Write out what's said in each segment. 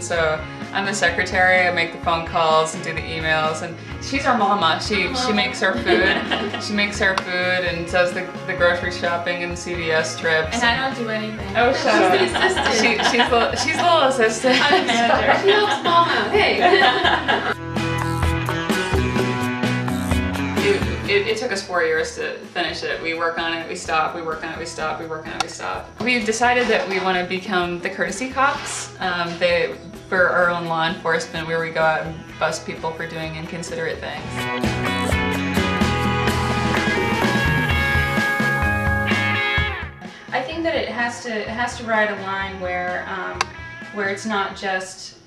so I'm the secretary. I make the phone calls and do the emails, and she's our mama. She makes our food. She makes our food and does the grocery shopping and CVS trips. And I don't do anything. Oh, shut up. She's the assistant. She's the little assistant. I'm the manager. She helps mom out. Hey. It took us 4 years to finish it. We work on it, we stop, we work on it, we stop, we work on it, we stop. We've decided that we want to become the courtesy cops. For our own law enforcement, where we go out and bust people for doing inconsiderate things. I think that it has to ride a line where it's not just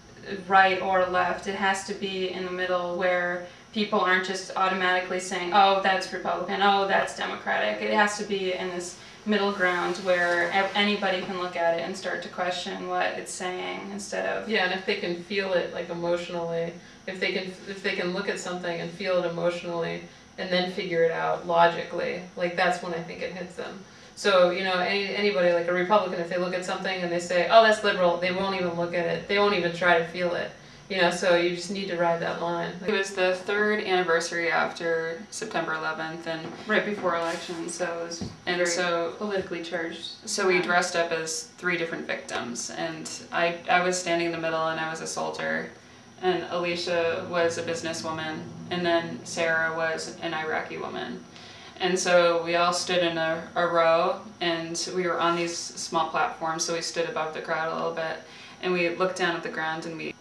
right or left. It has to be in the middle where people aren't just automatically saying, oh, that's Republican, oh, that's Democratic. It has to be in this middle ground where anybody can look at it and start to question what it's saying instead of... Yeah, and if they can feel it, like, emotionally, if they can look at something and feel it emotionally and then figure it out logically, like, that's when I think it hits them. So, you know, anybody, like a Republican, if they look at something and they say, oh, that's liberal, they won't even look at it. They won't even try to feel it. You know, so you just need to ride that line. It was the 3rd anniversary after September 11th, and right before election, so it was very politically charged. So we dressed up as 3 different victims, and I was standing in the middle, and I was a soldier, and Alicia was a businesswoman, and then Sarah was an Iraqi woman. And so we all stood in a row, and we were on these small platforms, so we stood above the crowd a little bit, and we looked down at the ground, and we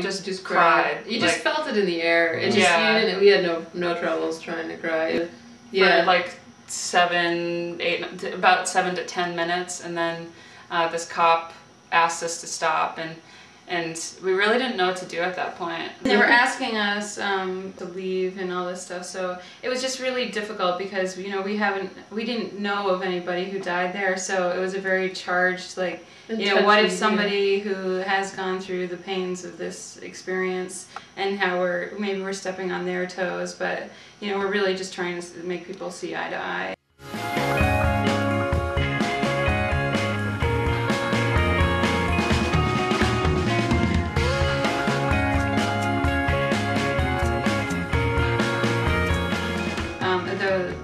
just cried. You just felt it in the air. It just, yeah. We had no troubles trying to cry. Yeah. For like about 7 to 10 minutes, and then this cop asked us to stop, and we really didn't know what to do at that point. They were asking us to leave and all this stuff, so it was just really difficult because, you know, we didn't know of anybody who died there, so it was a very charged, like, you know, what if somebody who has gone through the pains of this experience, and how maybe we're stepping on their toes, but, you know, we're really just trying to make people see eye to eye.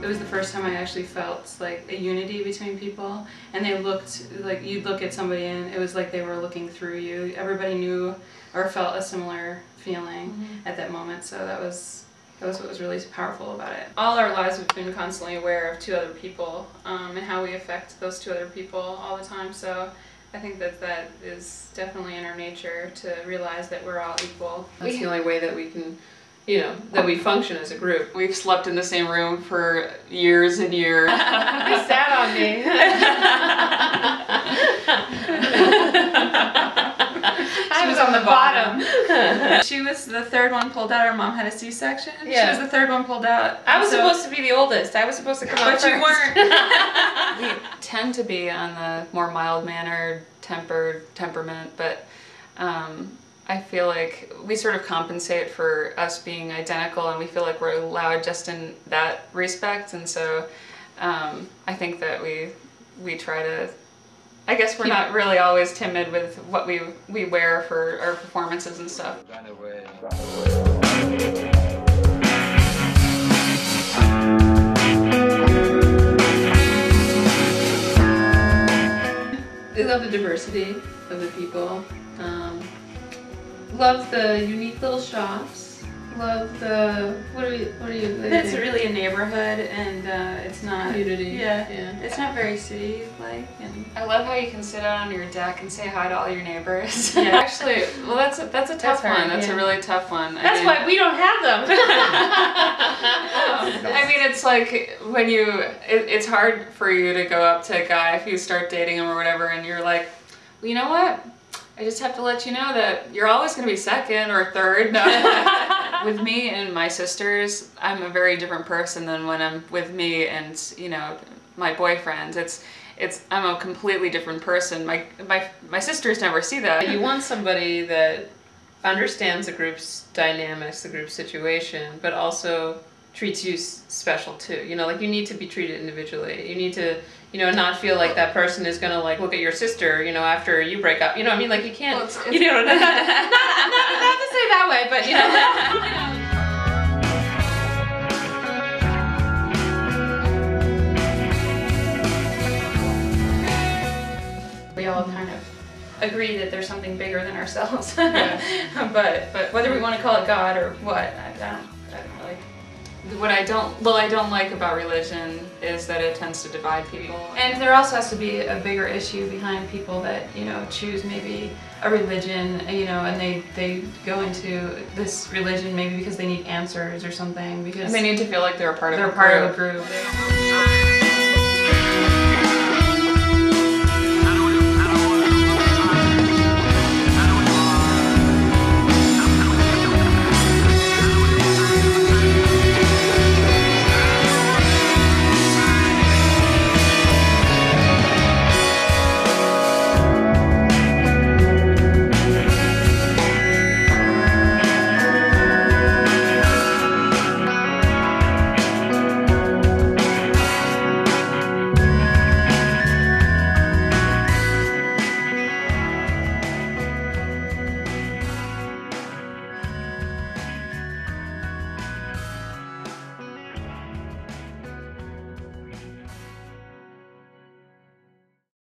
It was the first time I actually felt like a unity between people, and they looked like, you'd look at somebody and it was like they were looking through you. Everybody knew or felt a similar feeling at that moment, so that was what was really powerful about it. All our lives we've been constantly aware of 2 other people and how we affect those 2 other people all the time, so I think that is definitely in our nature to realize that we're all equal. That's the only way that we can, you know, that we function as a group. We've slept in the same room for years and years. They sat on me. I was on the bottom. She was the 3rd one pulled out. Her mom had a C-section. Yeah. She was the 3rd one pulled out. I was supposed to be the oldest. I was supposed to come out first. But you weren't. We tend to be on the more mild-mannered, temperament, but I feel like we sort of compensate for us being identical, and we feel like we're loud just in that respect, and so I think that we try to, I guess we're not really always timid with what we wear for our performances and stuff. They love the diversity of the people. Love the unique little shops. Love the, what are you? It's really a neighborhood, and it's not community. Yeah. It's not very city-like. And I love how you can sit out on your deck and say hi to all your neighbors. Yeah. Actually, well, that's a tough one. That's a really tough one. That's why we don't have them. I mean, it's like when it's hard for you to go up to a guy if you start dating him or whatever, and you're like, well, you know what? I just have to let you know that you're always going to be 2nd or 3rd. No. With me and my sisters, I'm a very different person than when I'm with me and, you know, my boyfriend. I'm a completely different person. My sisters never see that. You want somebody that understands the group's dynamics, the group's situation, but also treats you special too. You know, like you need to be treated individually. You need to, you know, not feel like that person is gonna like look at your sister, you know, after you break up. You know what I mean? Like you can't, you know, not to say that way, but you know. We all kind of agree that there's something bigger than ourselves. Yeah. but whether we want to call it God or what, I don't really. What I don't like about religion is that it tends to divide people. And there also has to be a bigger issue behind people that, you know, choose maybe a religion, you know, and they go into this religion maybe because they need answers or something, because And they need to feel like they're a part of they're a part of a group. group.